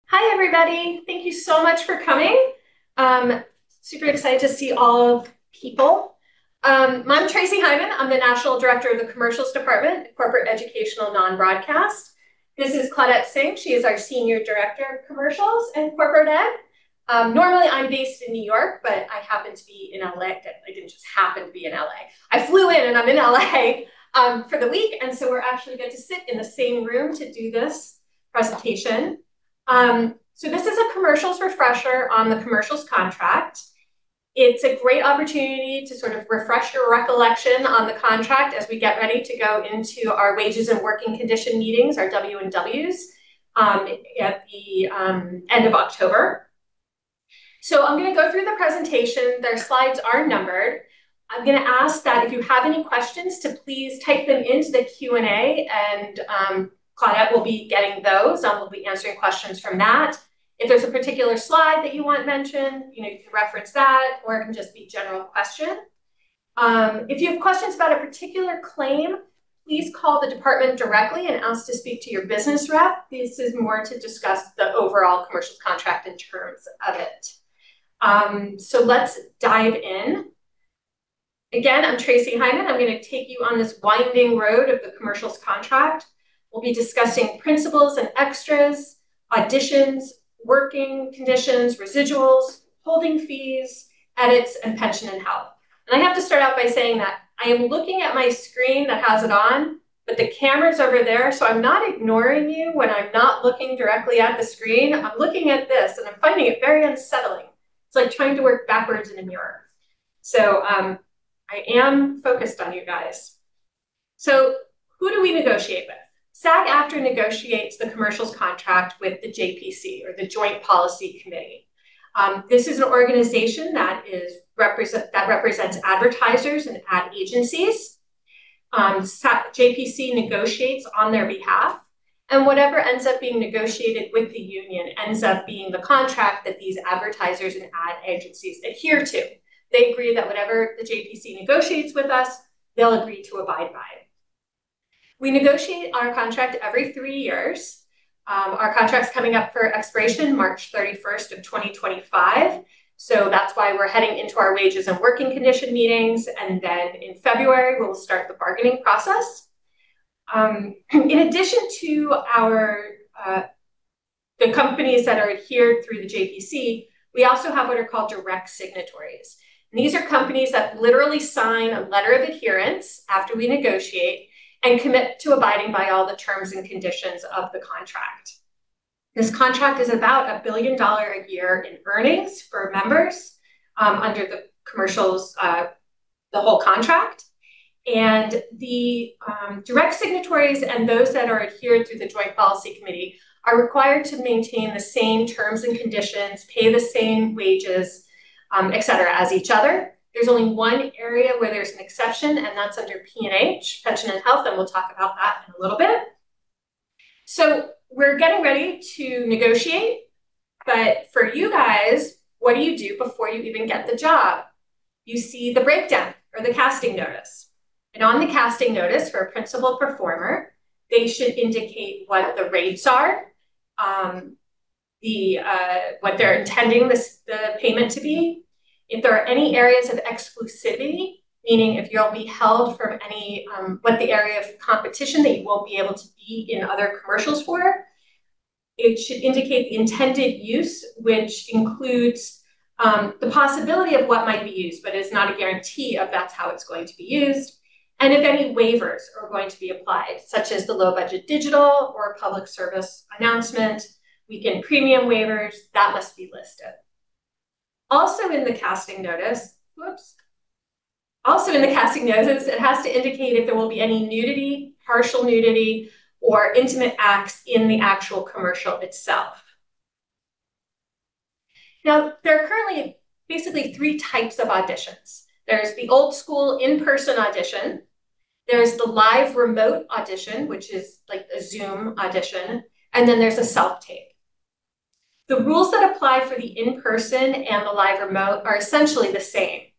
Hi, everybody. Thank you so much for coming. Super excited to see all of people. I'm Tracy Hyman. I'm the National Director of the Commercials Department, Corporate Educational Non-Broadcast. This is Claudette Singh. She is our Senior Director of Commercials and Corporate Ed. Normally, I'm based in New York, but I happen to be in LA. I didn't just happen to be in LA. I flew in and I'm in LA for the week, and so we're actually going to sit in the same room to do this presentation. So this is a commercials refresher on the commercials contract. It's a great opportunity to sort of refresh your recollection on the contract as we get ready to go into our wages and working condition meetings, our W&Ws, at the end of October. So I'm going to go through the presentation. Their slides are numbered. I'm going to ask that if you have any questions to please type them into the Q&A, and Claudette will be getting those. We'll be answering questions from that. If there's a particular slide that you want mentioned, you can reference that, or it can just be general question. If you have questions about a particular claim, please call the department directly and ask to speak to your business rep. This is more to discuss the overall commercials contract in terms of it. So let's dive in. Again, I'm Tracy Hyman. I'm going to take you on this winding road of the commercials contract. We'll be discussing principals and extras, auditions, working conditions, residuals, holding fees, edits, and pension and health. And I have to start out by saying that I am looking at my screen that has it on, but the camera's over there, so I'm not ignoring you when I'm not looking directly at the screen. I'm looking at this, and I'm finding it very unsettling. It's like trying to work backwards in a mirror. So I am focused on you guys. So who do we negotiate with? SAG-AFTRA negotiates the commercials contract with the JPC, or the Joint Policy Committee. This is an organization that represents advertisers and ad agencies. JPC negotiates on their behalf, and whatever ends up being negotiated with the union ends up being the contract that these advertisers and ad agencies adhere to. They agree that whatever the JPC negotiates with us, they'll agree to abide by. We negotiate our contract every 3 years. Our contract's coming up for expiration March 31st of 2025. So that's why we're heading into our wages and working condition meetings. And then in February, we'll start the bargaining process. In addition to the companies that are adhered through the JPC, we also have what are called direct signatories. And these are companies that literally sign a letter of adherence after we negotiate and commit to abiding by all the terms and conditions of the contract. This contract is about $1 billion a year in earnings for members under the commercials, the whole contract. And the direct signatories and those that are adhered through the Joint Policy Committee are required to maintain the same terms and conditions, pay the same wages, et cetera, as each other. There's only one area where there's an exception, and that's under P&H, pension and health, and we'll talk about that in a little bit. So we're getting ready to negotiate, but for you guys, what do you do before you even get the job? You see the breakdown or the casting notice. And on the casting notice for a principal performer, they should indicate what the rates are, what they're intending the payment to be. If there are any areas of exclusivity, meaning if you'll be held from any, what the area of competition that you won't be able to be in other commercials for, it should indicate the intended use, which includes the possibility of what might be used, but is not a guarantee of that's how it's going to be used. And if any waivers are going to be applied, such as the low budget digital or public service announcement, weekend premium waivers, that must be listed. Also in the casting notice, it has to indicate if there will be any nudity, partial nudity, or intimate acts in the actual commercial itself. Now, there are currently basically 3 types of auditions. There's the old school in-person audition. There's the live remote audition, which is like a Zoom audition. And then there's a self-tape. The rules that apply for the in-person and the live remote are essentially the same.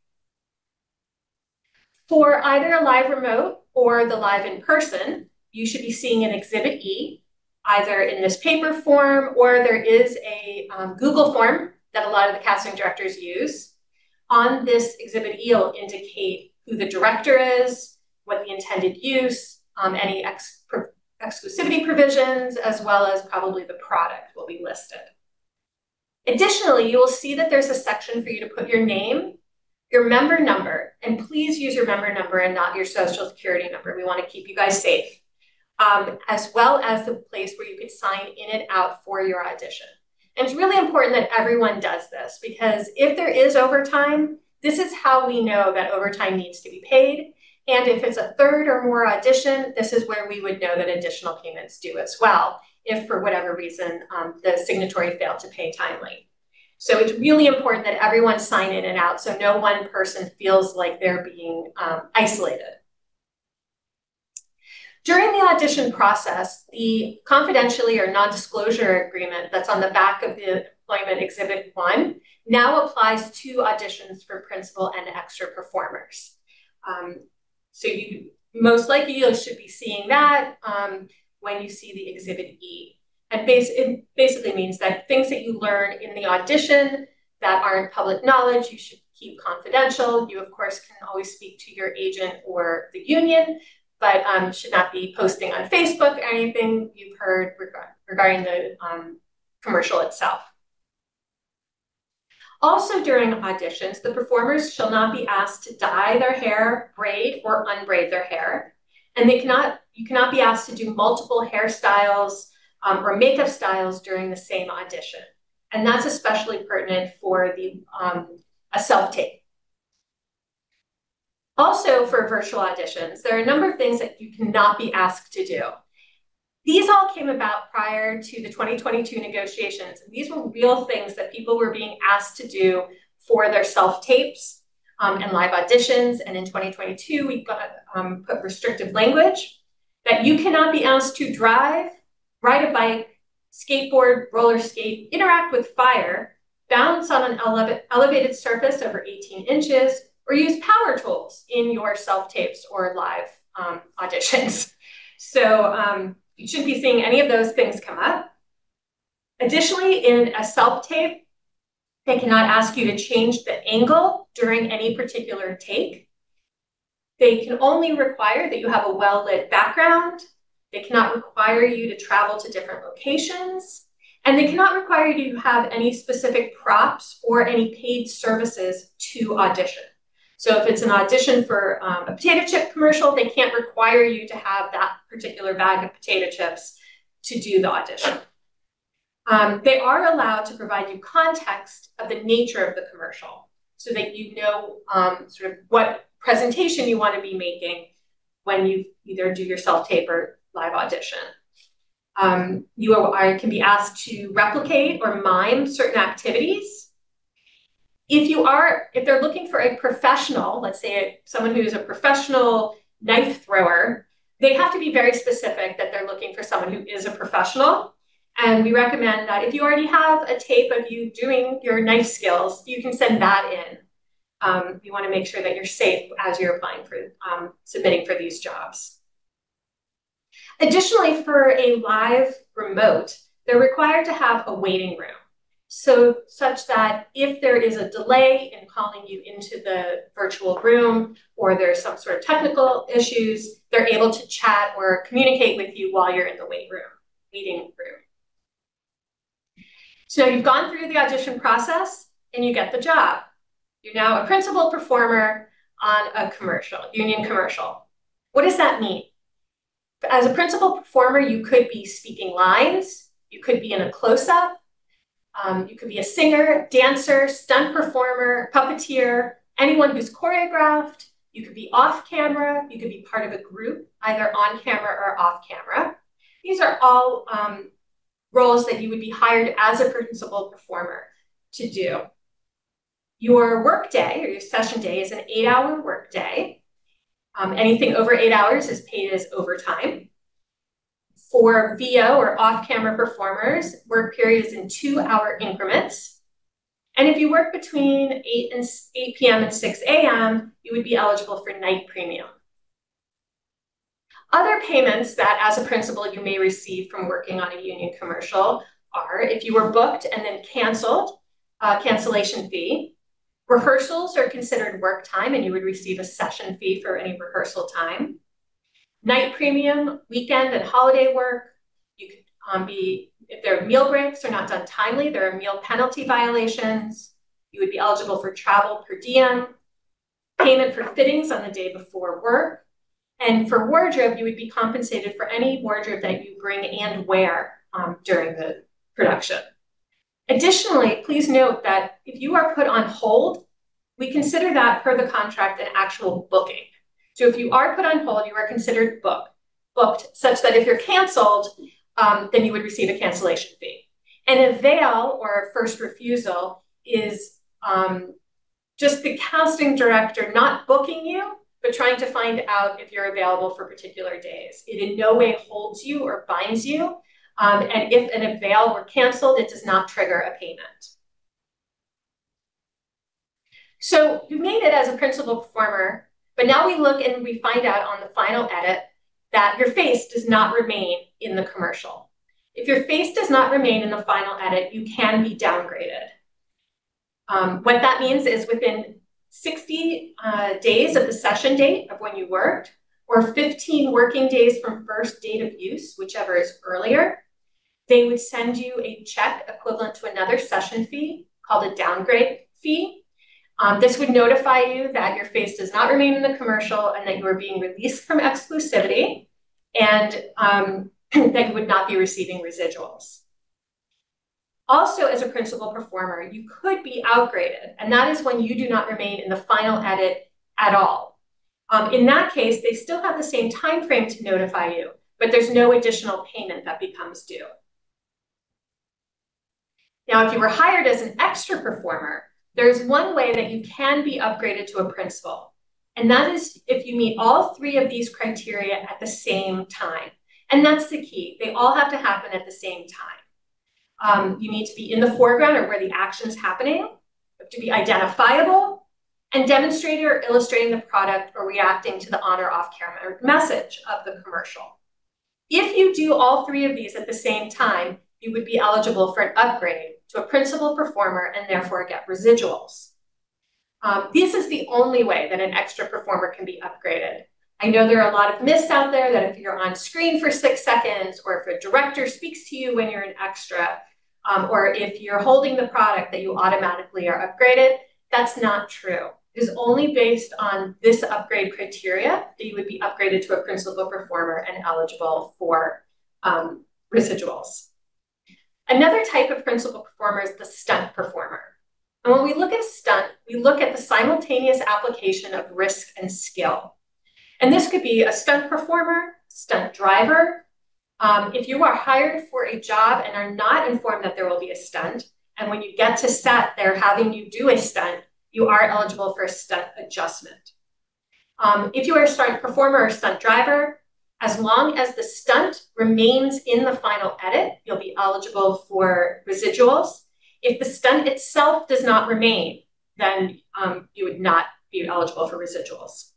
For either a live remote or the live in-person, you should be seeing an Exhibit E. either in this paper form, or there is a Google form that a lot of the casting directors use. On this Exhibit E, it'll indicate who the director is, what the intended use, any exclusivity provisions, as well as probably the product will be listed. Additionally, you will see that there's a section for you to put your name, your member number, and please use your member number and not your social security number. We want to keep you guys safe, as well as the place where you could sign in and out for your audition. And it's really important that everyone does this, because if there is overtime, this is how we know that overtime needs to be paid. And if it's a third or more audition, this is where we would know that additional payments due as well, if for whatever reason the signatory failed to pay timely. So it's really important that everyone sign in and out so no one person feels like they're being isolated. During the audition process, the confidentiality or non-disclosure agreement that's on the back of the Employment Exhibit 1 now applies to auditions for principal and extra performers. So you most likely should be seeing that when you see the Exhibit E. And it basically means that things that you learn in the audition that aren't public knowledge, you should keep confidential. You, of course, can always speak to your agent or the union, but should not be posting on Facebook or anything you've heard regarding the commercial itself. Also during auditions, the performers shall not be asked to dye their hair, braid, or unbraid their hair. And you cannot be asked to do multiple hairstyles or makeup styles during the same audition. And that's especially pertinent for a self-tape. Also for virtual auditions, there are a number of things that you cannot be asked to do. These all came about prior to the 2022 negotiations. And these were real things that people were being asked to do for their self-tapes and live auditions. And in 2022, we put restrictive language that you cannot be asked to drive, ride a bike, skateboard, roller skate, interact with fire, bounce on an elevated surface over 18 inches, or use power tools in your self-tapes or live auditions. So you shouldn't be seeing any of those things come up. Additionally, in a self-tape, they cannot ask you to change the angle during any particular take. They can only require that you have a well-lit background. They cannot require you to travel to different locations. And they cannot require you to have any specific props or any paid services to audition. So if it's an audition for a potato chip commercial, they can't require you to have that particular bag of potato chips to do the audition. They are allowed to provide you context of the nature of the commercial so that you know sort of what presentation you want to be making when you either do your self-tape or live audition. You can be asked to replicate or mime certain activities. If they're looking for a professional, let's say someone who is a professional knife thrower, they have to be very specific that they're looking for someone who is a professional. And we recommend that if you already have a tape of you doing your knife skills, you can send that in. You want to make sure that you're safe as you're applying for submitting for these jobs. Additionally, for a live remote, they're required to have a waiting room. So such that if there is a delay in calling you into the virtual room or there's some sort of technical issues, they're able to chat or communicate with you while you're in the waiting room. So you've gone through the audition process and you get the job. You're now a principal performer on a commercial, union commercial. What does that mean? As a principal performer, you could be speaking lines, you could be in a close-up, you could be a singer, dancer, stunt performer, puppeteer, anyone who's choreographed. You could be off camera. You could be part of a group, either on camera or off camera. These are all roles that you would be hired as a principal performer to do. Your work day or your session day is an 8-hour work day. Anything over 8 hours is paid as overtime. For VO or off-camera performers, work period is in 2-hour increments. And if you work between 8 p.m. and 6 a.m., you would be eligible for night premium. Other payments that as a principal you may receive from working on a union commercial are if you were booked and then canceled, cancellation fee. Rehearsals are considered work time and you would receive a session fee for any rehearsal time. Night premium, weekend and holiday work. You could if there are meal breaks are not done timely, there are meal penalty violations. You would be eligible for travel per diem, payment for fittings on the day before work. And for wardrobe, you would be compensated for any wardrobe that you bring and wear during the production. Additionally, please note that if you are put on hold, we consider that per the contract an actual booking. So if you are put on hold, you are considered booked such that if you're canceled, then you would receive a cancellation fee. And a veil or a first refusal is just the casting director not booking you, but trying to find out if you're available for particular days. It in no way holds you or binds you. And if a veil were canceled, it does not trigger a payment. So you made it as a principal performer, but now we look and we find out on the final edit that your face does not remain in the commercial. If your face does not remain in the final edit, you can be downgraded. What that means is within 60 days of the session date of when you worked, or 15 working days from first date of use, whichever is earlier, they would send you a check equivalent to another session fee called a downgrade fee. This would notify you that your face does not remain in the commercial and that you are being released from exclusivity and that you would not be receiving residuals. Also, as a principal performer, you could be outgraded, and that is when you do not remain in the final edit at all. In that case, they still have the same time frame to notify you, but there's no additional payment that becomes due. Now, if you were hired as an extra performer, there's one way that you can be upgraded to a principal, and that is if you meet all three of these criteria at the same time. And that's the key. They all have to happen at the same time. You need to be in the foreground or where the action's happening, you have to be identifiable, and demonstrating or illustrating the product or reacting to the on or off camera message of the commercial. If you do all three of these at the same time, you would be eligible for an upgrade to a principal performer and therefore get residuals. This is the only way that an extra performer can be upgraded. I know there are a lot of myths out there that if you're on screen for 6 seconds, or if a director speaks to you when you're an extra, or if you're holding the product that you automatically are upgraded. That's not true. It is only based on this upgrade criteria that you would be upgraded to a principal performer and eligible for residuals. Another type of principal performer is the stunt performer. And when we look at a stunt, we look at the simultaneous application of risk and skill. And this could be a stunt performer, stunt driver. If you are hired for a job and are not informed that there will be a stunt, and when you get to set, they're having you do a stunt, you are eligible for a stunt adjustment. If you are a stunt performer or stunt driver, as long as the stunt remains in the final edit, you'll be eligible for residuals. If the stunt itself does not remain, then you would not be eligible for residuals.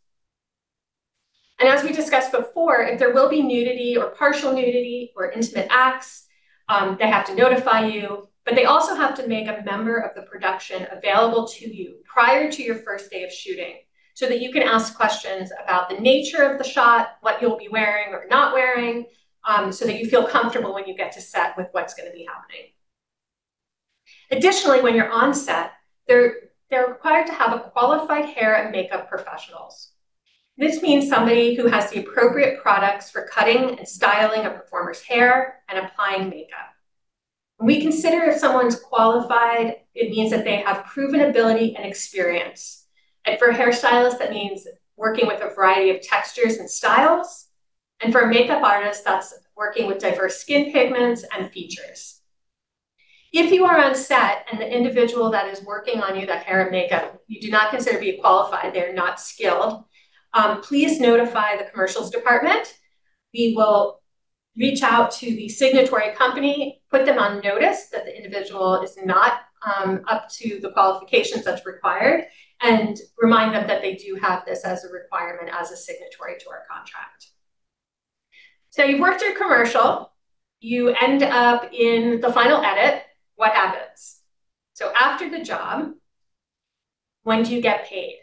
And as we discussed before, if there will be nudity or partial nudity or intimate acts, they have to notify you, but they also have to make a member of the production available to you prior to your first day of shooting so that you can ask questions about the nature of the shot, what you'll be wearing or not wearing, so that you feel comfortable when you get to set with what's going to be happening. Additionally, when you're on set, they're required to have a qualified hair and makeup professionals. This means somebody who has the appropriate products for cutting and styling a performer's hair and applying makeup. When we consider if someone's qualified, it means that they have proven ability and experience. And for a hairstylist, that means working with a variety of textures and styles. And for a makeup artist, that's working with diverse skin pigments and features. If you are on set and the individual that is working on you, that hair and makeup, you do not consider to be qualified, they're not skilled, please notify the commercials department. We will reach out to the signatory company, put them on notice that the individual is not up to the qualifications that's required, and remind them that they do have this as a requirement as a signatory to our contract. So you've worked your commercial, you end up in the final edit. What happens? So after the job, when do you get paid?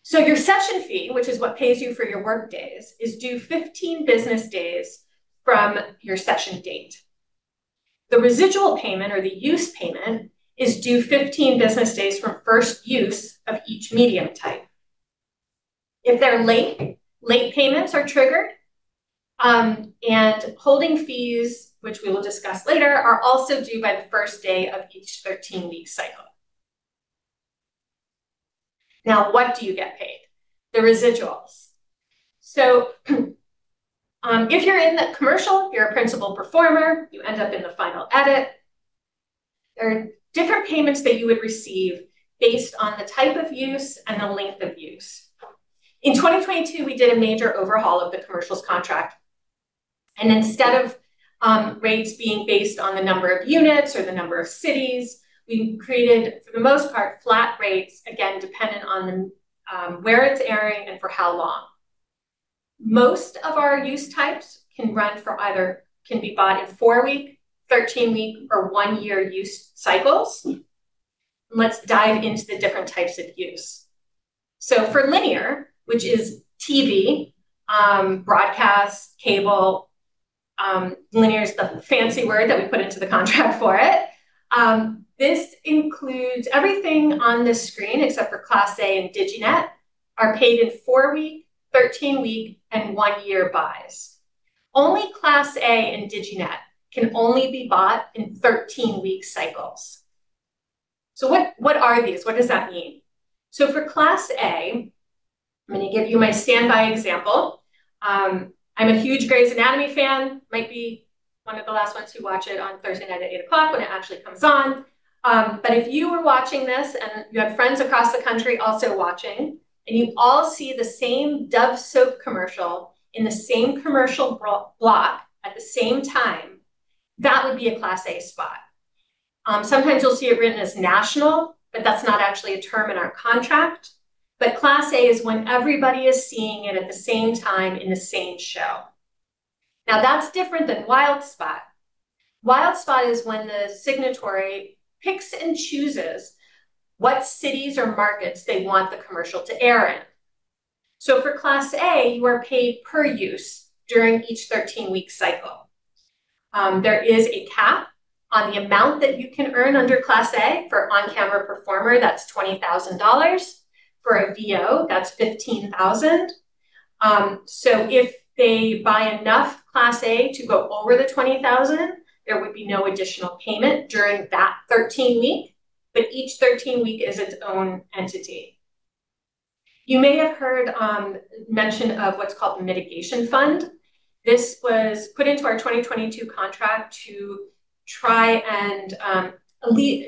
So your session fee, which is what pays you for your work days, is due 15 business days from your session date. The residual payment, or the use payment, is due 15 business days from first use of each medium type. If they're late payments are triggered, and holding fees, which we will discuss later, are also due by the first day of each 13-week cycle. Now, what do you get paid? The residuals. So if you're in the commercial, you're a principal performer, you end up in the final edit. There are different payments that you would receive based on the type of use and the length of use. In 2022, we did a major overhaul of the commercials contract. And instead of rates being based on the number of units or the number of cities, we created, for the most part, flat rates, again, dependent on the, where it's airing and for how long. Most of our use types can run for can be bought in 4-week, 13-week, or 1-year use cycles. Let's dive into the different types of use. So for linear, which is TV, broadcast, cable, linear is the fancy word that we put into the contract for it. This includes everything on this screen except for Class A and Diginet are paid in 4-week, 13-week, and 1-year buys. Only Class A and Diginet can only be bought in 13-week cycles. So what are these? What does that mean? So for Class A, I'm going to give you my standby example. I'm a huge Grey's Anatomy fan, might be one of the last ones who watch it on Thursday night at 8 o'clock when it actually comes on. But if you were watching this and you had friends across the country also watching, and you all see the same Dove soap commercial in the same commercial block at the same time, that would be a Class A spot. Sometimes you'll see it written as national, but that's not actually a term in our contract. But Class A is when everybody is seeing it at the same time in the same show. Now that's different than wild spot. Wild spot is when the signatory picks and chooses what cities or markets they want the commercial to air in. So for Class A, you are paid per use during each 13-week cycle. There is a cap on the amount that you can earn under Class A. For on-camera performer, that's $20,000. For a VO, that's $15,000. So if they buy enough Class A to go over the $20,000, there would be no additional payment during that 13-week, but each 13-week is its own entity. You may have heard mention of what's called the mitigation fund. This was put into our 2022 contract to try and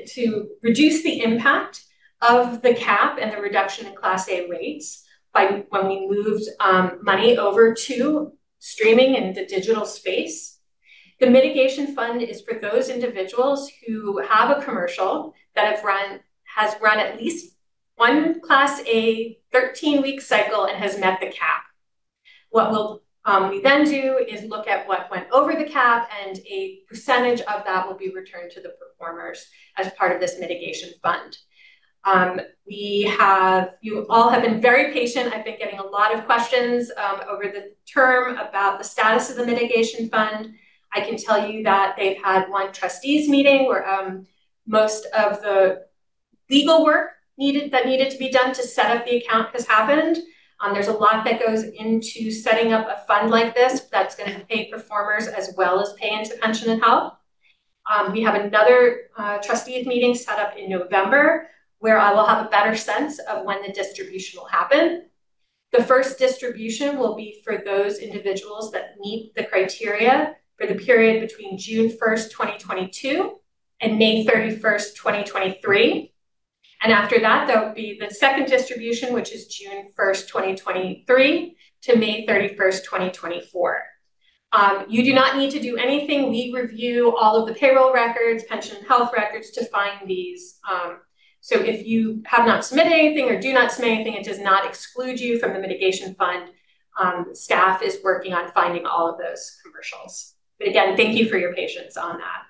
to reduce the impact of the cap and the reduction in Class A rates by when we moved money over to streaming in the digital space. The mitigation fund is for those individuals who have a commercial that has run at least one Class A 13-week cycle and has met the cap. What we then do is look at what went over the cap, and a percentage of that will be returned to the performers as part of this mitigation fund. You all have been very patient. I've been getting a lot of questions over the term about the status of the mitigation fund. I can tell you that they've had one trustees meeting where most of the legal work that needed to be done to set up the account has happened. There's a lot that goes into setting up a fund like this that's going to pay performers as well as pay into pension and health. We have another trustees meeting set up in November where I will have a better sense of when the distribution will happen. The first distribution will be for those individuals that meet the criteria for the period between June 1st, 2022 and May 31st, 2023. And after that, there will be the second distribution, which is June 1st, 2023 to May 31st, 2024. You do not need to do anything. We review all of the payroll records, pension and health records to find these. So if you have not submitted anything or do not submit anything, it does not exclude you from the mitigation fund. staff is working on finding all of those commercials. But again, thank you for your patience on that.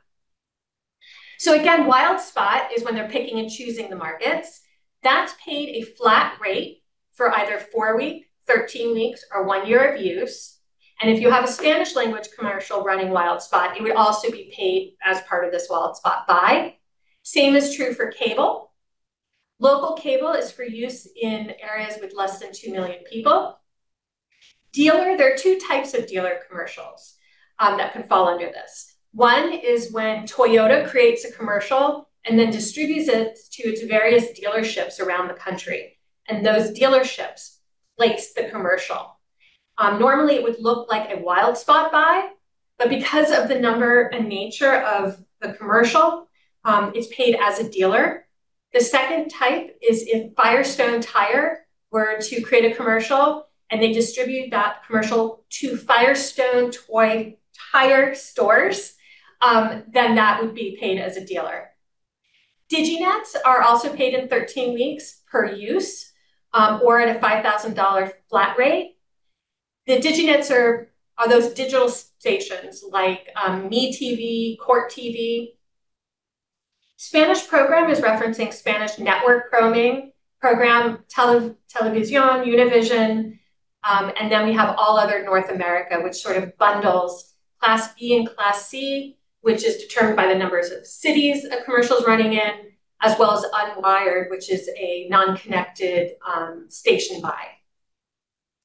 So again, wild spot is when they're picking and choosing the markets. That's paid a flat rate for either 4-week, 13 weeks, or 1 year of use. And if you have a Spanish language commercial running wild spot, it would also be paid as part of this wild spot buy. Same is true for cable. Local cable is for use in areas with less than 2 million people. Dealer, there are two types of dealer commercials that can fall under this. One is when Toyota creates a commercial and then distributes it to its various dealerships around the country. And those dealerships place the commercial. Normally, it would look like a wild spot buy, but because of the number and nature of the commercial, it's paid as a dealer. The second type is if Firestone Tire were to create a commercial and they distribute that commercial to Firestone Toy Tire stores, then that would be paid as a dealer. DigiNets are also paid in 13 weeks per use, or at a $5,000 flat rate. The DigiNets are those digital stations like MeTV, Court TV. Spanish program is referencing Spanish network program, Televisión, Univision, and then we have all other North America, which sort of bundles Class B and Class C, which is determined by the numbers of cities a commercial is running in, as well as Unwired, which is a non-connected station buy.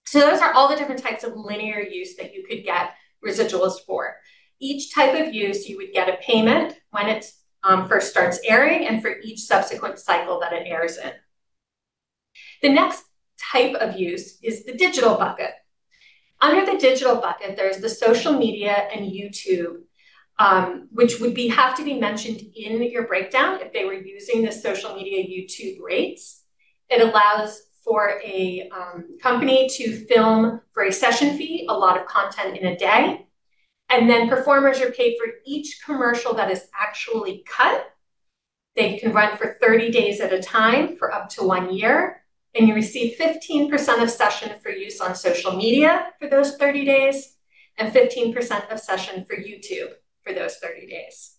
So those are all the different types of linear use that you could get residuals for. Each type of use, you would get a payment when it first starts airing and for each subsequent cycle that it airs in. The next type of use is the digital bucket. Under the digital bucket, there's the social media and YouTube, which would have to be mentioned in your breakdown if they were using the social media YouTube rates. It allows for a company to film for a session fee, a lot of content in a day. And then performers are paid for each commercial that is actually cut. They can run for 30 days at a time for up to 1 year. And you receive 15% of session for use on social media for those 30 days and 15% of session for YouTube for those 30 days.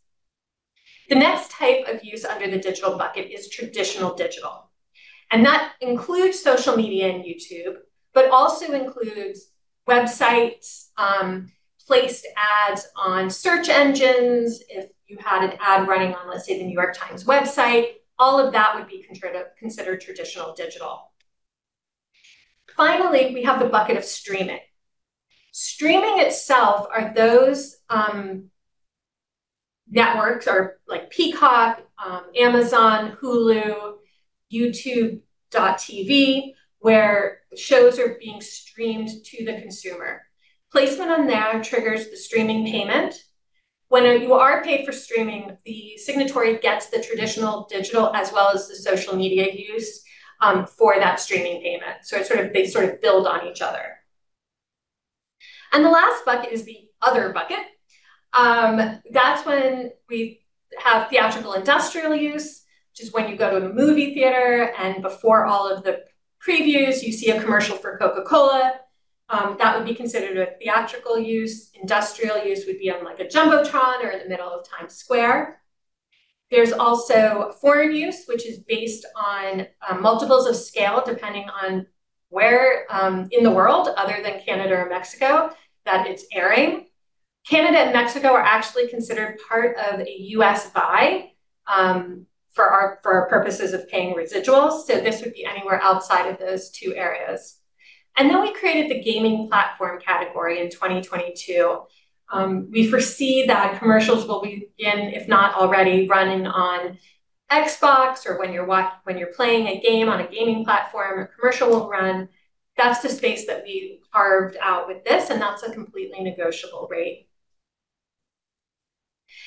The next type of use under the digital bucket is traditional digital. And that includes social media and YouTube, but also includes websites, placed ads on search engines. If you had an ad running on, let's say, the New York Times website, all of that would be considered traditional digital. Finally, we have the bucket of streaming. Streaming itself are those networks are like Peacock, Amazon, Hulu, YouTube.tv, where shows are being streamed to the consumer. Placement on there triggers the streaming payment. When you are paid for streaming, the signatory gets the traditional digital as well as the social media use for that streaming payment. So they sort of build on each other. And the last bucket is the other bucket. That's when we have theatrical industrial use, which is when you go to a movie theater and before all of the previews, you see a commercial for Coca-Cola. That would be considered a theatrical use. Industrial use would be on like a Jumbotron or in the middle of Times Square. There's also foreign use, which is based on multiples of scale, depending on where in the world, other than Canada or Mexico, that it's airing. Canada and Mexico are actually considered part of a US buy for our purposes of paying residuals. So this would be anywhere outside of those two areas. And then we created the gaming platform category in 2022. We foresee that commercials will begin, if not already, running on Xbox, or when you're playing a game on a gaming platform, a commercial will run. That's the space that we carved out with this, and that's a completely negotiable rate.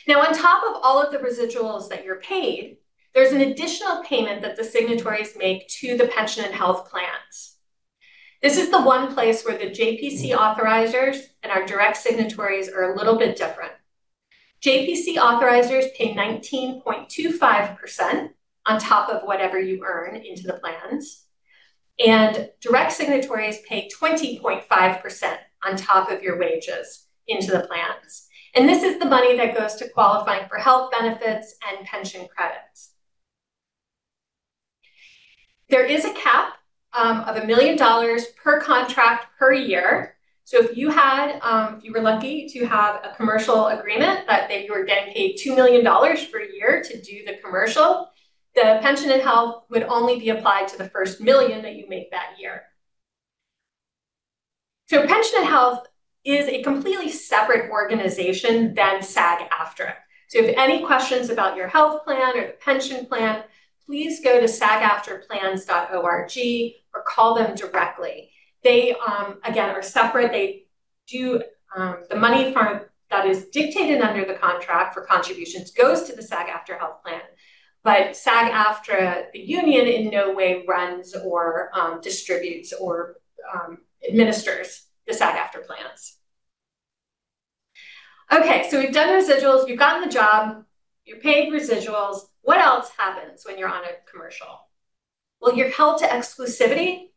Now, on top of all of the residuals that you're paid, there's an additional payment that the signatories make to the pension and health plans. This is the one place where the JPC authorizers and our direct signatories are a little bit different. JPC authorizers pay 19.25% on top of whatever you earn into the plans. And direct signatories pay 20.5% on top of your wages into the plans. And this is the money that goes to qualifying for health benefits and pension credits. There is a cap of $1 million per contract per year. So if you had, if you were lucky to have a commercial agreement that you were getting paid $2 million for a year to do the commercial, the pension and health would only be applied to the first $1 million that you make that year. So pension and health is a completely separate organization than SAG-AFTRA. So if any questions about your health plan or the pension plan, please go to sagaftraplans.org or call them directly. They, again, are separate. They do the money that is dictated under the contract for contributions goes to the SAG-AFTRA health plan. But SAG-AFTRA, the union, in no way runs or distributes or administers the SAG-AFTRA plans. Okay, so we've done residuals, you've gotten the job, you're paid residuals. What else happens when you're on a commercial? Well, you're held to exclusivity,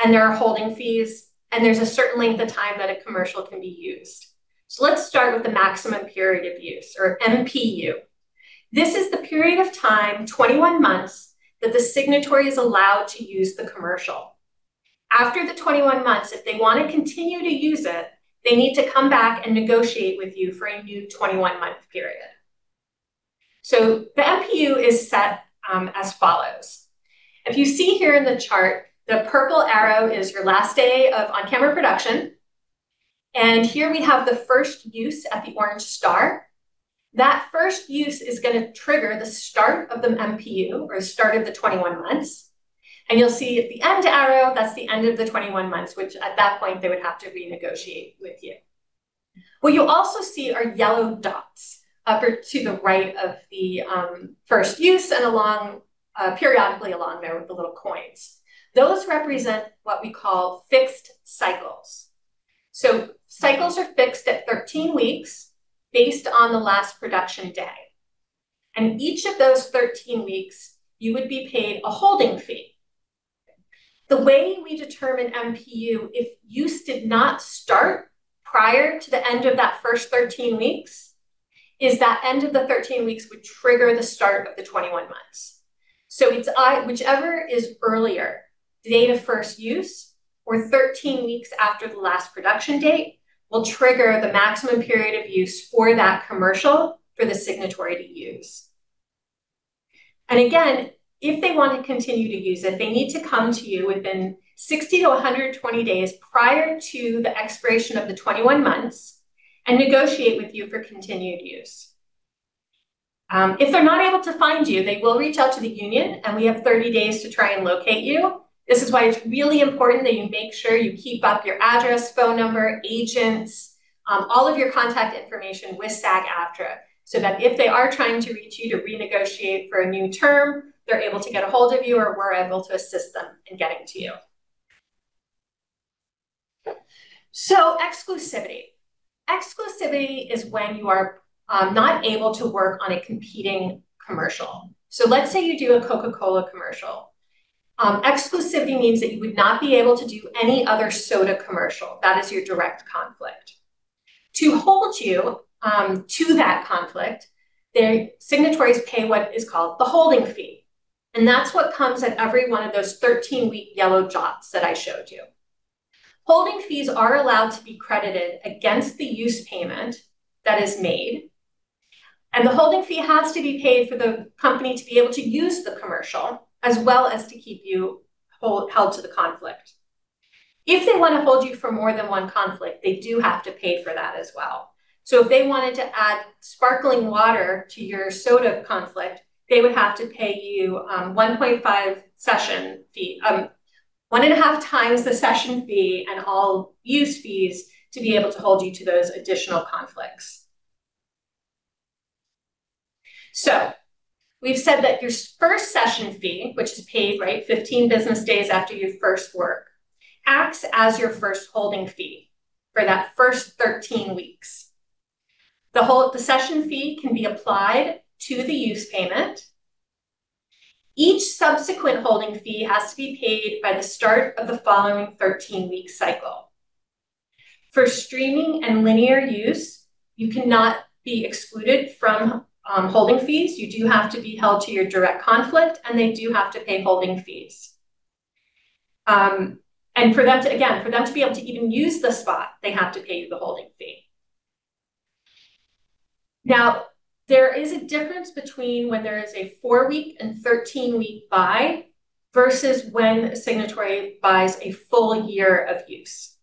and there are holding fees, and there's a certain length of time that a commercial can be used. So let's start with the maximum period of use, or MPU. This is the period of time, 21 months, that the signatory is allowed to use the commercial. After the 21 months, if they want to continue to use it, they need to come back and negotiate with you for a new 21-month period. So the MPU is set as follows. If you see here in the chart, the purple arrow is your last day of on-camera production. And here we have the first use at the orange star. That first use is going to trigger the start of the MPU, or start of the 21 months. And you'll see at the end arrow, that's the end of the 21 months, which at that point they would have to renegotiate with you. What you'll also see are yellow dots up or to the right of the first use and along periodically along there with the little coins. Those represent what we call fixed cycles. So cycles are fixed at 13 weeks based on the last production day. And each of those 13 weeks, you would be paid a holding fee. The way we determine MPU, if use did not start prior to the end of that first 13 weeks, is that end of the 13 weeks would trigger the start of the 21 months. So it's whichever is earlier, date of first use or 13 weeks after the last production date will trigger the maximum period of use for that commercial for the signatory to use. And again, if they want to continue to use it, they need to come to you within 60 to 120 days prior to the expiration of the 21 months and negotiate with you for continued use. If they're not able to find you, they will reach out to the union, and we have 30 days to try and locate you. This is why it's really important that you make sure you keep up your address, phone number, agents, all of your contact information with SAG-AFTRA, so that if they are trying to reach you to renegotiate for a new term, they're able to get a hold of you, or we're able to assist them in getting to you. So exclusivity. Exclusivity is when you are not able to work on a competing commercial. So let's say you do a Coca-Cola commercial. Exclusivity means that you would not be able to do any other soda commercial. That is your direct conflict. To hold you to that conflict, their signatories pay what is called the holding fee. And that's what comes at every one of those 13-week yellow dots that I showed you. Holding fees are allowed to be credited against the use payment that is made. And the holding fee has to be paid for the company to be able to use the commercial, as well as to keep you held to the conflict. If they want to hold you for more than one conflict, they do have to pay for that as well. So if they wanted to add sparkling water to your soda conflict, they would have to pay you 1.5 session fee, 1.5 times the session fee and all use fees to be able to hold you to those additional conflicts. So we've said that your first session fee, which is paid, right, 15 business days after you first work, acts as your first holding fee for that first 13 weeks. The session fee can be applied to the use payment. Each subsequent holding fee has to be paid by the start of the following 13-week cycle. For streaming and linear use, you cannot be excluded from holding fees. You do have to be held to your direct conflict, and they do have to pay holding fees. And for them to be able to even use the spot, they have to pay you the holding fee. Now, there is a difference between when there is a 4-week and 13-week buy versus when a signatory buys a full year of use.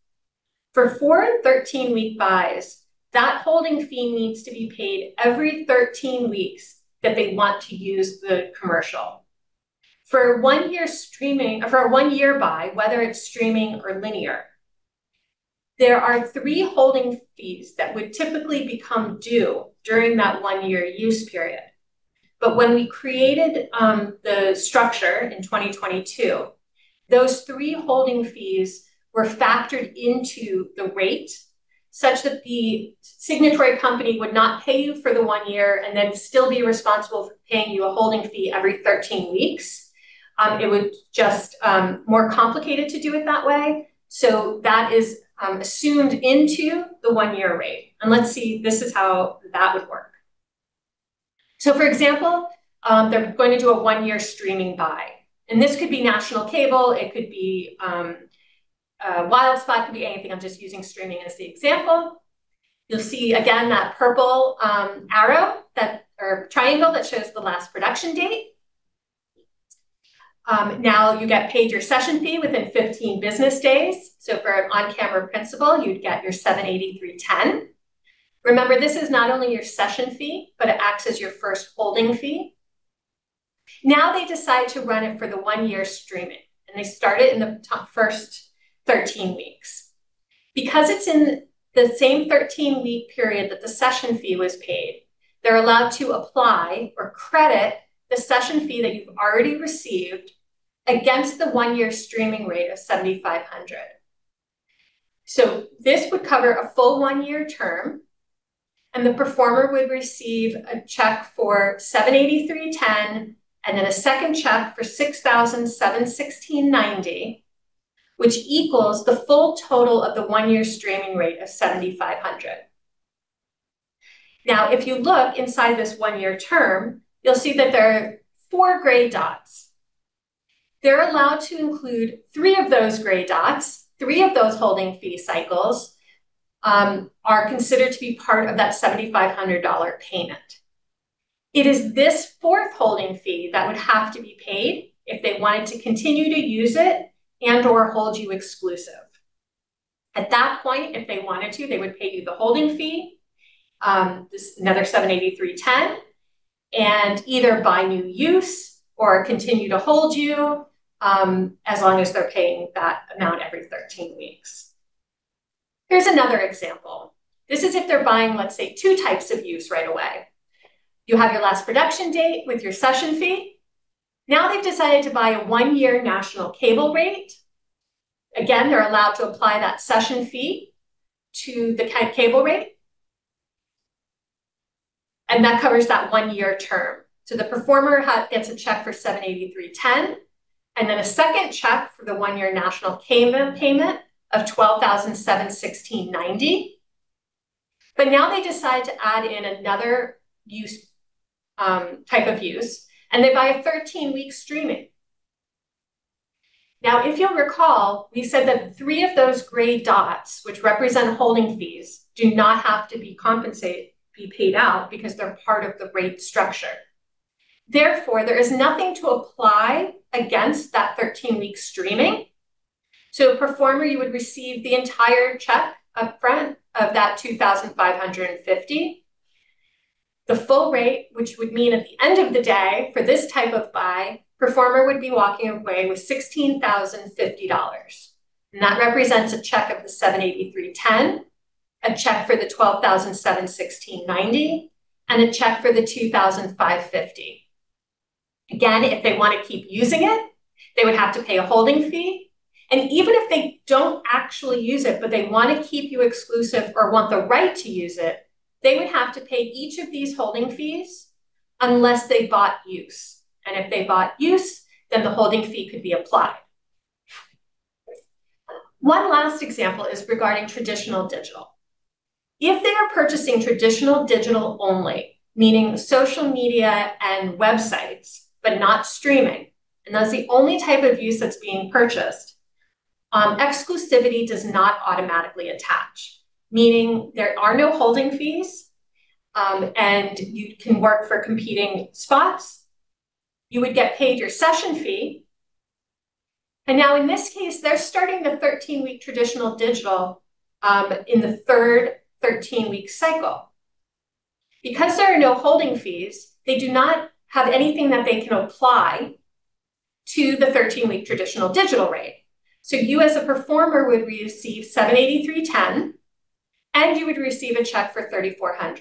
For 4 and 13-week buys, that holding fee needs to be paid every 13 weeks that they want to use the commercial. For a 1-year streaming, or for a 1-year buy, whether it's streaming or linear, there are 3 holding fees that would typically become due during that 1-year use period. But when we created the structure in 2022, those 3 holding fees were factored into the rate such that the signatory company would not pay you for the 1 year and then still be responsible for paying you a holding fee every 13 weeks. It would just more complicated to do it that way. So that is assumed into the 1-year rate. And let's see, this is how that would work. So for example, they're going to do a 1-year streaming buy. And this could be national cable, it could be WildSpot, could be anything. I'm just using streaming as the example. You'll see again that purple arrow or triangle that shows the last production date. Now you get paid your session fee within 15 business days. So for an on-camera principal, you'd get your $783.10. Remember, this is not only your session fee, but it acts as your first holding fee. Now they decide to run it for the 1-year streaming, and they start it in the first 13 weeks. Because it's in the same 13-week period that the session fee was paid, they're allowed to apply or credit the session fee that you've already received against the 1-year streaming rate of $7,500. So this would cover a full 1-year term, and the performer would receive a check for $783.10 and then a second check for $6,716.90, which equals the full total of the 1-year streaming rate of $7,500. Now, if you look inside this 1-year term, you'll see that there are 4 gray dots. They're allowed to include 3 of those gray dots, 3 of those holding fee cycles are considered to be part of that $7,500 payment. It is this 4th holding fee that would have to be paid if they wanted to continue to use it and or hold you exclusive. At that point, if they wanted to, they would pay you the holding fee, another $783.10, and either buy new use or continue to hold you as long as they're paying that amount every 13 weeks. Here's another example. This is if they're buying, let's say, 2 types of use right away. You have your last production date with your session fee. Now they've decided to buy a 1-year national cable rate. Again, they're allowed to apply that session fee to the cable rate. And that covers that 1-year term. So the performer gets a check for $783.10, and then a second check for the 1-year national cable payment of $12,716.90. But now they decide to add in another use type of use, and they buy a 13-week streaming. Now, if you'll recall, we said that 3 of those gray dots, which represent holding fees, do not have to be paid out because they're part of the rate structure. Therefore, there is nothing to apply against that 13-week streaming. So a performer, you would receive the entire check up front of that $2,550. The full rate, which would mean at the end of the day, for this type of buy, performer would be walking away with $16,050. And that represents a check of the $783.10, a check for the $12,716.90, and a check for the $2,550. Again, if they want to keep using it, they would have to pay a holding fee. And even if they don't actually use it, but they want to keep you exclusive or want the right to use it, they would have to pay each of these holding fees unless they bought use. And if they bought use, then the holding fee could be applied. One last example is regarding traditional digital. If they are purchasing traditional digital only, meaning social media and websites, but not streaming, and that's the only type of use that's being purchased, exclusivity does not automatically attach, meaning there are no holding fees, and you can work for competing spots. You would get paid your session fee. And now in this case, they're starting the 13-week traditional digital in the third 13-week cycle. Because there are no holding fees, they do not have anything that they can apply to the 13-week traditional digital rate. So you as a performer would receive $783.10, and you would receive a check for $3,400.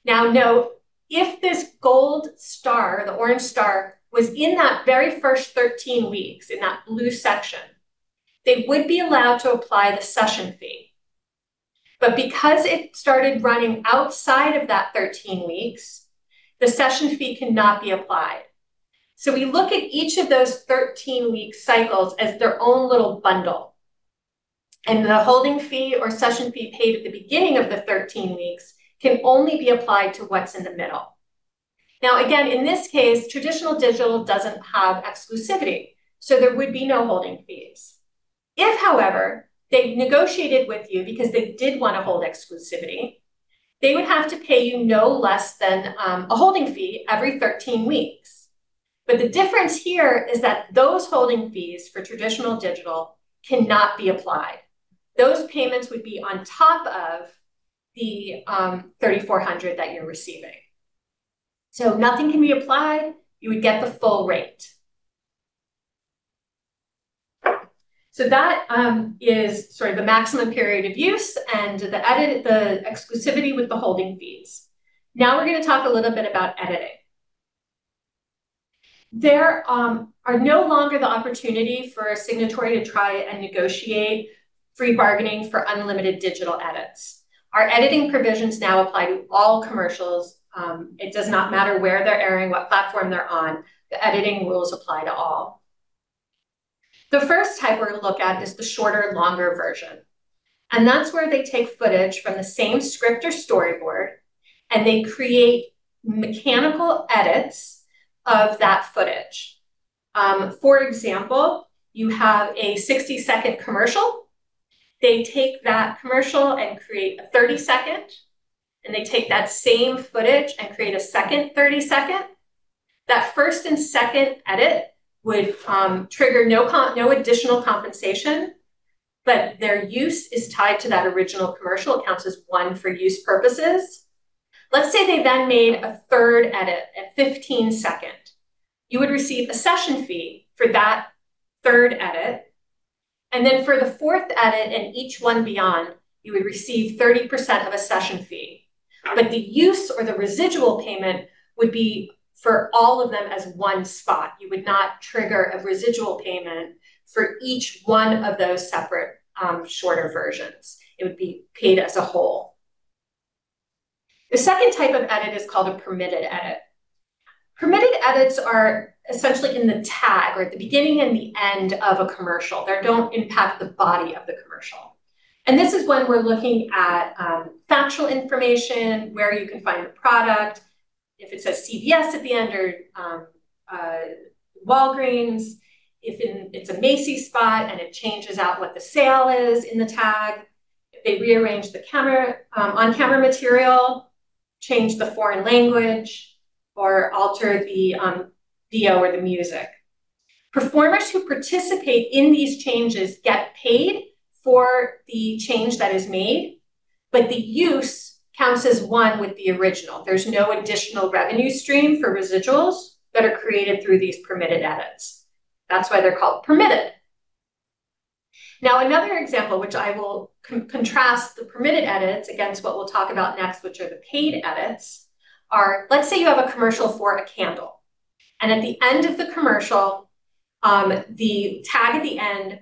Now note, if this gold star, the orange star, was in that very first 13 weeks, in that blue section, they would be allowed to apply the session fee. But because it started running outside of that 13 weeks, the session fee cannot be applied. So we look at each of those 13-week cycles as their own little bundle. And the holding fee or session fee paid at the beginning of the 13 weeks can only be applied to what's in the middle. Now, again, in this case, traditional digital doesn't have exclusivity, so there would be no holding fees. If, however, they negotiated with you because they did want to hold exclusivity, they would have to pay you no less than a holding fee every 13 weeks. But the difference here is that those holding fees for traditional digital cannot be applied. Those payments would be on top of the $3,400 that you're receiving. So nothing can be applied, you would get the full rate. So that is sort of the maximum period of use and the exclusivity with the holding fees. Now we're going to talk a little bit about editing. There are no longer the opportunity for a signatory to try and negotiate free bargaining for unlimited digital edits. Our editing provisions now apply to all commercials. It does not matter where they're airing, what platform they're on. The editing rules apply to all. The first type we're going to look at is the shorter, longer version. And that's where they take footage from the same script or storyboard, and they create mechanical edits of that footage. For example, you have a 60-second commercial. They take that commercial and create a 30-second, and they take that same footage and create a second 30-second. That first and second edit would trigger no additional compensation, but their use is tied to that original commercial. It counts as one for use purposes. Let's say they then made a third edit at 15-second. You would receive a session fee for that third edit. And then for the fourth edit and each one beyond, you would receive 30% of a session fee. But the use or the residual payment would be for all of them as one spot. You would not trigger a residual payment for each one of those separate shorter versions. It would be paid as a whole. The second type of edit is called a permitted edit. Permitted edits are essentially in the tag or at the beginning and the end of a commercial. They don't impact the body of the commercial. And this is when we're looking at factual information, where you can find the product, if it says CVS at the end or Walgreens, if it's a Macy's spot and it changes out what the sale is in the tag, if they rearrange the camera, on-camera material, change the foreign language, or alter the video or the music. Performers who participate in these changes get paid for the change that is made, but the use counts as one with the original. There's no additional revenue stream for residuals that are created through these permitted edits. That's why they're called permitted. Now, another example, which I will contrast the permitted edits against what we'll talk about next, which are the paid edits, are, let's say you have a commercial for a candle. And at the end of the commercial, the tag at the end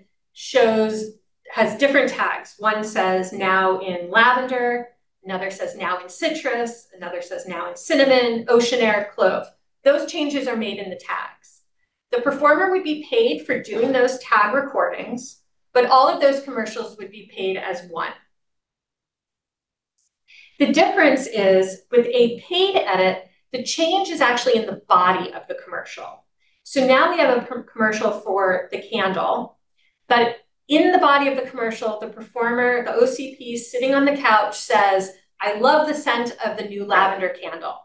has different tags. One says now in lavender, another says now in citrus, another says now in cinnamon, ocean air, clove. those changes are made in the tags. The performer would be paid for doing those tag recordings, but all of those commercials would be paid as one. The difference is with a paid edit, the change is actually in the body of the commercial. So now we have a commercial for the candle, but in the body of the commercial, the performer, the OCP sitting on the couch says, "I love the scent of the new lavender candle."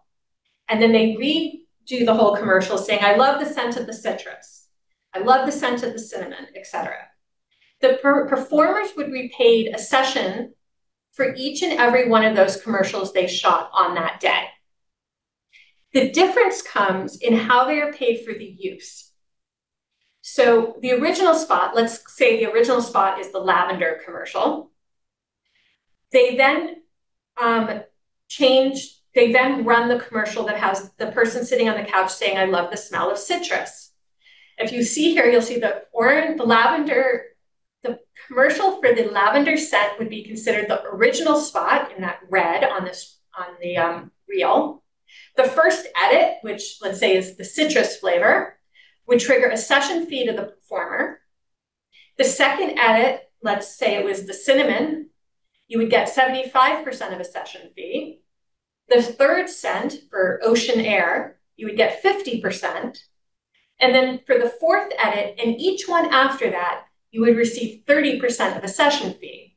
And then they redo the whole commercial saying, "I love the scent of the citrus. I love the scent of the cinnamon," etc. The performers would be paid a session for each and every one of those commercials they shot on that day. The difference comes in how they are paid for the use. So the original spot, let's say the original spot is the lavender commercial. They then they then run the commercial that has the person sitting on the couch saying, "I love the smell of citrus." If you see here, you'll see the commercial for the lavender scent would be considered the original spot in that red on the reel. The first edit, which let's say is the citrus flavor, would trigger a session fee to the performer. The second edit, let's say it was the cinnamon, you would get 75% of a session fee. The third scent for ocean air, you would get 50%. And then for the fourth edit and each one after that, you would receive 30% of a session fee.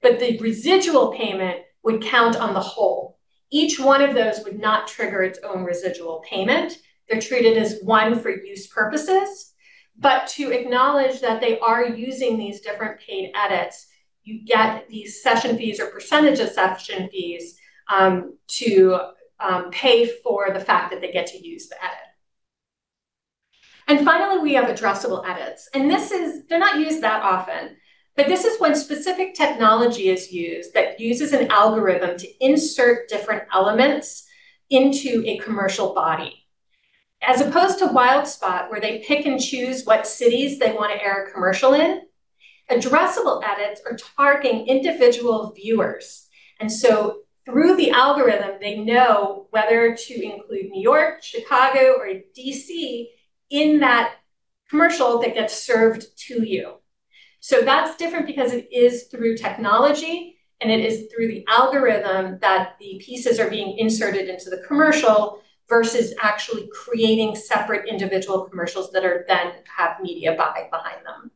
But the residual payment would count on the whole. Each one of those would not trigger its own residual payment. They're treated as one for use purposes, but to acknowledge that they are using these different paid edits, you get these session fees or percentage of session fees to pay for the fact that they get to use the edit. And finally, we have addressable edits. And they're not used that often, but this is when specific technology is used that uses an algorithm to insert different elements into a commercial body. As opposed to WildSpot, where they pick and choose what cities they want to air a commercial in, addressable edits are targeting individual viewers. And so through the algorithm, they know whether to include New York, Chicago, or DC in that commercial that gets served to you. So that's different because it is through technology and it is through the algorithm that the pieces are being inserted into the commercial versus actually creating separate individual commercials that are then have media buy behind them.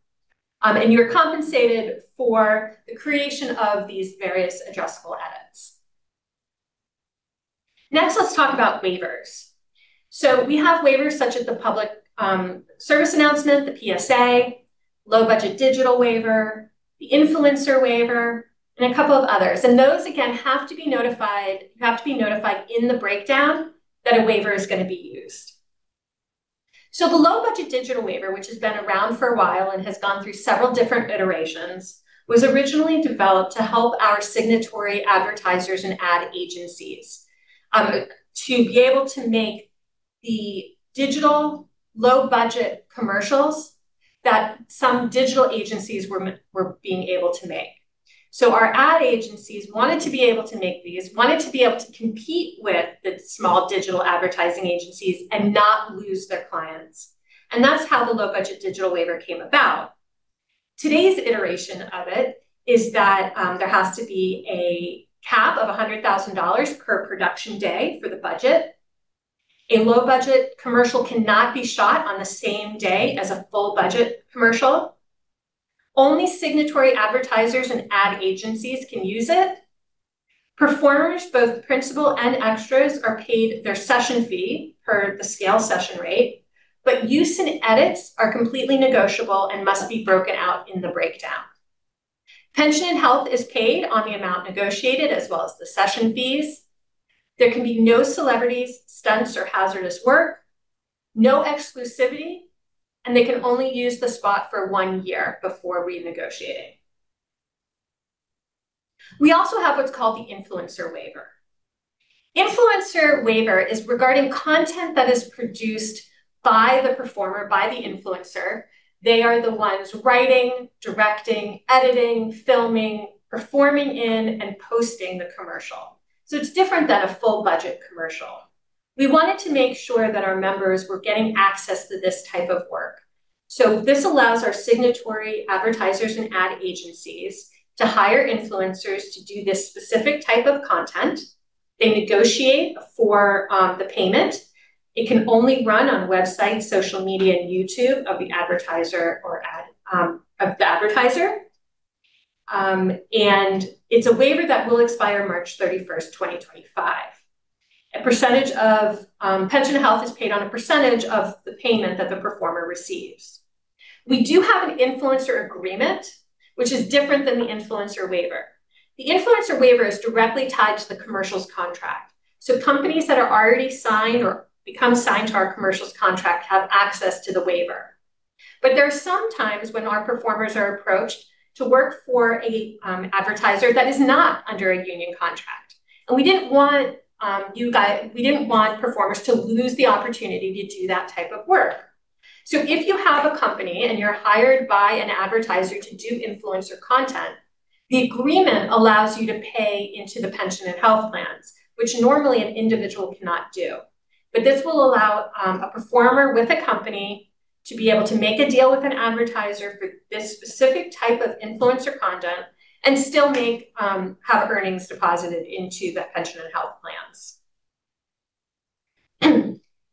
And you're compensated for the creation of these various addressable edits. Next, let's talk about waivers. So we have waivers such as the public service announcement, the PSA, low budget digital waiver, the influencer waiver, and a couple of others. And those, again, have to be notified. You have to be notified in the breakdown that a waiver is going to be used. So the low budget digital waiver, which has been around for a while and has gone through several different iterations, was originally developed to help our signatory advertisers and ad agencies to be able to make the digital low budget commercials that some digital agencies were being able to make. So our ad agencies wanted to be able to make these, wanted to be able to compete with the small digital advertising agencies and not lose their clients. And that's how the low budget digital waiver came about. Today's iteration of it is that there has to be a cap of $100,000 per production day for the budget. A low budget commercial cannot be shot on the same day as a full budget commercial. Only signatory advertisers and ad agencies can use it. Performers, both principal and extras, are paid their session fee per the scale session rate, but use and edits are completely negotiable and must be broken out in the breakdown. Pension and health is paid on the amount negotiated as well as the session fees. There can be no celebrities, stunts, or hazardous work, no exclusivity, and they can only use the spot for 1 year before renegotiating. We also have what's called the influencer waiver. Influencer waiver is regarding content that is produced by the performer, by the influencer. They are the ones writing, directing, editing, filming, performing in, and posting the commercial. So it's different than a full budget commercial. We wanted to make sure that our members were getting access to this type of work. So this allows our signatory advertisers and ad agencies to hire influencers to do this specific type of content. They negotiate for the payment. It can only run on websites, social media, and YouTube of the advertiser or of the advertiser. And it's a waiver that will expire March 31st, 2025. A percentage of pension health is paid on a percentage of the payment that the performer receives. We do have an influencer agreement, which is different than the influencer waiver. The influencer waiver is directly tied to the commercials contract. So companies that are already signed or become signed to our commercials contract have access to the waiver. But there are some times when our performers are approached to work for a advertiser that is not under a union contract. And we didn't want performers to lose the opportunity to do that type of work. So if you have a company and you're hired by an advertiser to do influencer content, the agreement allows you to pay into the pension and health plans, which normally an individual cannot do. But this will allow a performer with a company to be able to make a deal with an advertiser for this specific type of influencer content and still have earnings deposited into the pension and health plans.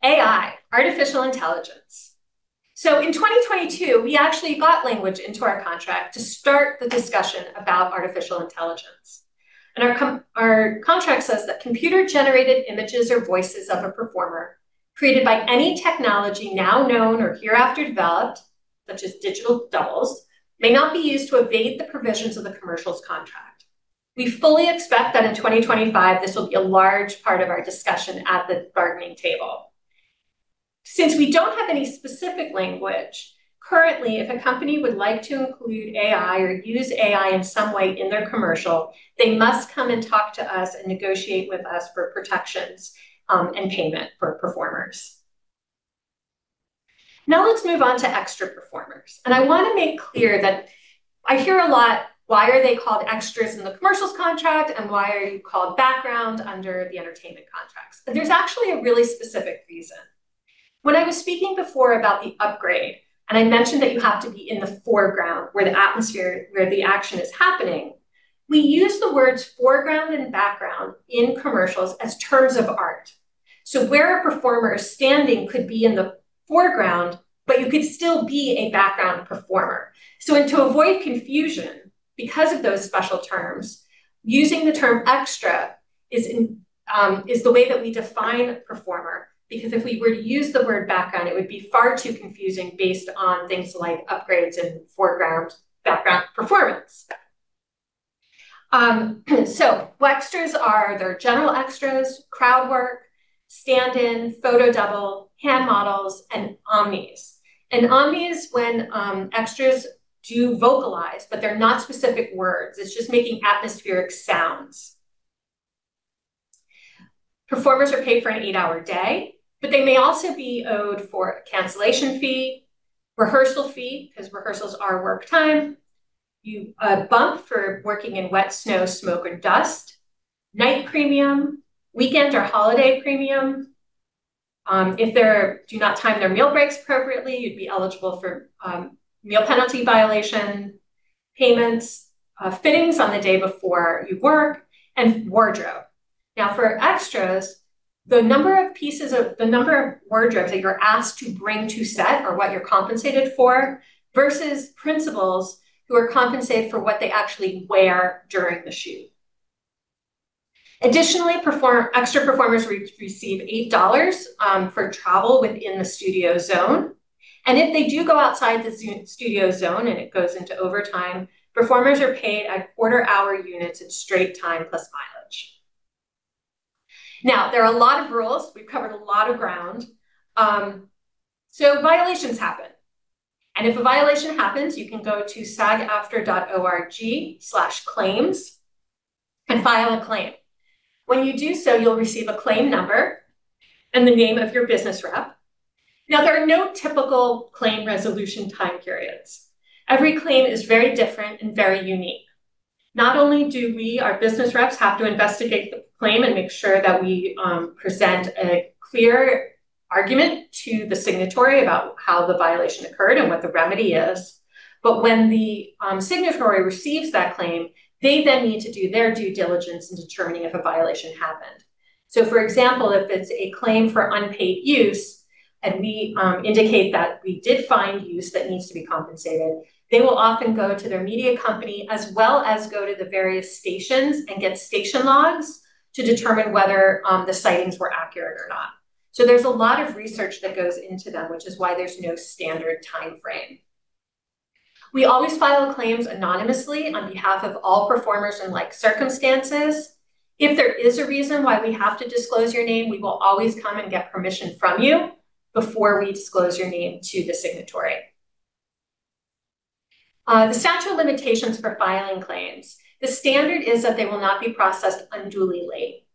AI, artificial intelligence. So in 2022, we actually got language into our contract to start the discussion about artificial intelligence. And our contract says that computer-generated images or voices of a performer created by any technology now known or hereafter developed, such as digital doubles, may not be used to evade the provisions of the commercials contract. We fully expect that in 2025, this will be a large part of our discussion at the bargaining table. Since we don't have any specific language, currently, if a company would like to include AI or use AI in some way in their commercial, they must come and talk to us and negotiate with us for protections and payment for performers. Now let's move on to extra performers. And I want to make clear that I hear a lot, why are they called extras in the commercials contract and why are you called background under the entertainment contracts? But there's actually a really specific reason. When I was speaking before about the upgrade, and I mentioned that you have to be in the foreground where the atmosphere, where the action is happening, we use the words foreground and background in commercials as terms of art. So where a performer is standing could be in the foreground, but you could still be a background performer. So and to avoid confusion, because of those special terms, using the term extra is the way that we define performer. Because if we were to use the word background, it would be far too confusing based on things like upgrades and foreground, background performance. So extras are their general extras, crowd work, stand-in, photo double, hand models, and omnis. And omnis when extras do vocalize, but they're not specific words. It's just making atmospheric sounds. Performers are paid for an 8-hour day. But they may also be owed for a cancellation fee, rehearsal fee, because rehearsals are work time, a bump for working in wet snow, smoke, or dust, night premium, weekend or holiday premium. If they do not time their meal breaks appropriately, you'd be eligible for meal penalty violation, payments, fittings on the day before you work, and wardrobe. Now for extras, the number of wardrobes that you're asked to bring to set or what you're compensated for versus principals who are compensated for what they actually wear during the shoot. Additionally, extra performers receive $8 for travel within the studio zone. And if they do go outside the studio zone and it goes into overtime, performers are paid at quarter-hour units at straight time plus mileage. Now, there are a lot of rules. We've covered a lot of ground. So violations happen. And if a violation happens, you can go to sagafter.org/claims and file a claim. When you do so, you'll receive a claim number and the name of your business rep. Now, there are no typical claim resolution time periods. Every claim is very different and very unique. Not only do our business reps, have to investigate the claim and make sure that we present a clear argument to the signatory about how the violation occurred and what the remedy is. But when the signatory receives that claim, they then need to do their due diligence in determining if a violation happened. So for example, if it's a claim for unpaid use, and we indicate that we did find use that needs to be compensated, they will often go to their media company as well as go to the various stations and get station logs to determine whether the sightings were accurate or not. So there's a lot of research that goes into them, which is why there's no standard time frame. We always file claims anonymously on behalf of all performers in like circumstances. If there is a reason why we have to disclose your name, we will always come and get permission from you before we disclose your name to the signatory. The statute of limitations for filing claims. The standard is that they will not be processed unduly late.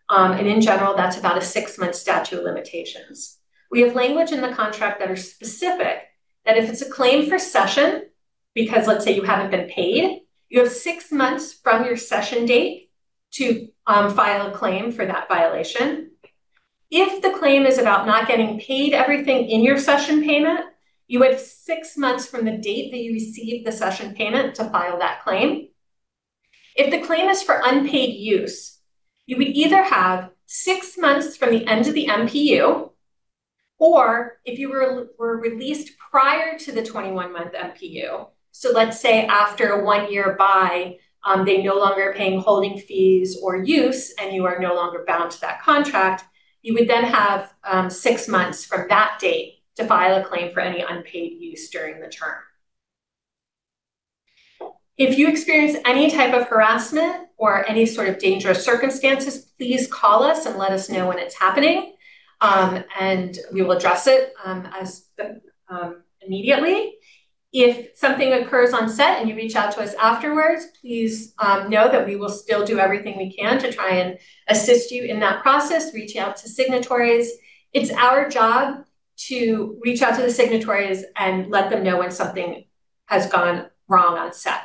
And in general, that's about a 6-month statute of limitations. We have language in the contract that are specific that if it's a claim for session, because let's say you haven't been paid, you have 6 months from your session date to file a claim for that violation. If the claim is about not getting paid everything in your session payment, you have 6 months from the date that you received the session payment to file that claim. If the claim is for unpaid use, you would either have 6 months from the end of the MPU, or if you were released prior to the 21-month MPU, so let's say after a 1-year buy, they no longer are paying holding fees or use, and you are no longer bound to that contract, you would then have 6 months from that date to file a claim for any unpaid use during the term. If you experience any type of harassment or any sort of dangerous circumstances, please call us and let us know when it's happening, and we will address it immediately. If something occurs on set and you reach out to us afterwards, please know that we will still do everything we can to try and assist you in that process, reach out to signatories. It's our job to reach out to the signatories and let them know when something has gone wrong on set.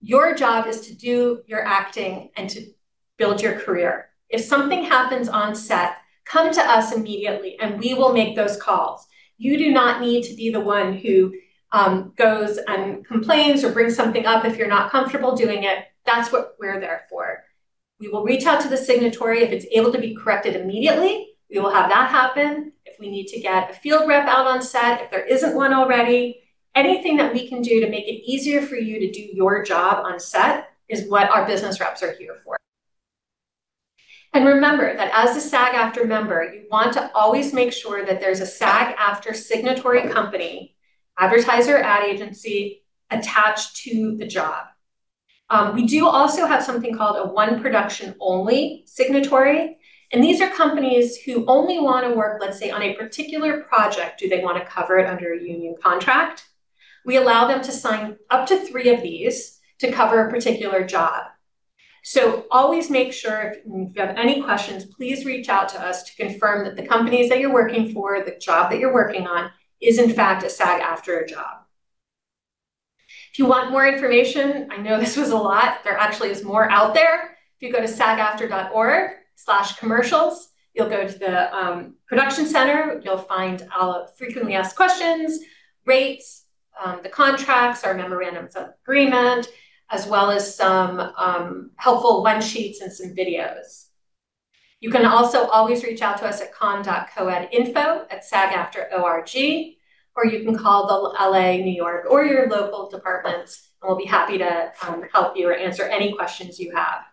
Your job is to do your acting and to build your career. If something happens on set, come to us immediately and we will make those calls. You do not need to be the one who goes and complains or brings something up if you're not comfortable doing it. That's what we're there for. We will reach out to the signatory. If it's able to be corrected immediately, we will have that happen. If we need to get a field rep out on set, if there isn't one already, anything that we can do to make it easier for you to do your job on set is what our business reps are here for. And remember that as a SAG-AFTRA member, you want to always make sure that there's a SAG-AFTRA signatory company, advertiser, ad agency, attached to the job. We do also have something called a one production only signatory. And these are companies who only want to work, let's say, on a particular project. Do they want to cover it under a union contract? We allow them to sign up to 3 of these to cover a particular job. So always make sure if you have any questions, please reach out to us to confirm that the companies that you're working for, the job that you're working on, is in fact a SAG-AFTRA job. If you want more information, I know this was a lot. There actually is more out there. If you go to sagaftra.org/commercials, you'll go to the production center. You'll find all frequently asked questions, rates, the contracts, our memorandums of agreement, as well as some helpful one-sheets and some videos. You can also always reach out to us at com.coedinfo@sagaftra.org, or you can call the LA, New York, or your local departments, and we'll be happy to help you or answer any questions you have.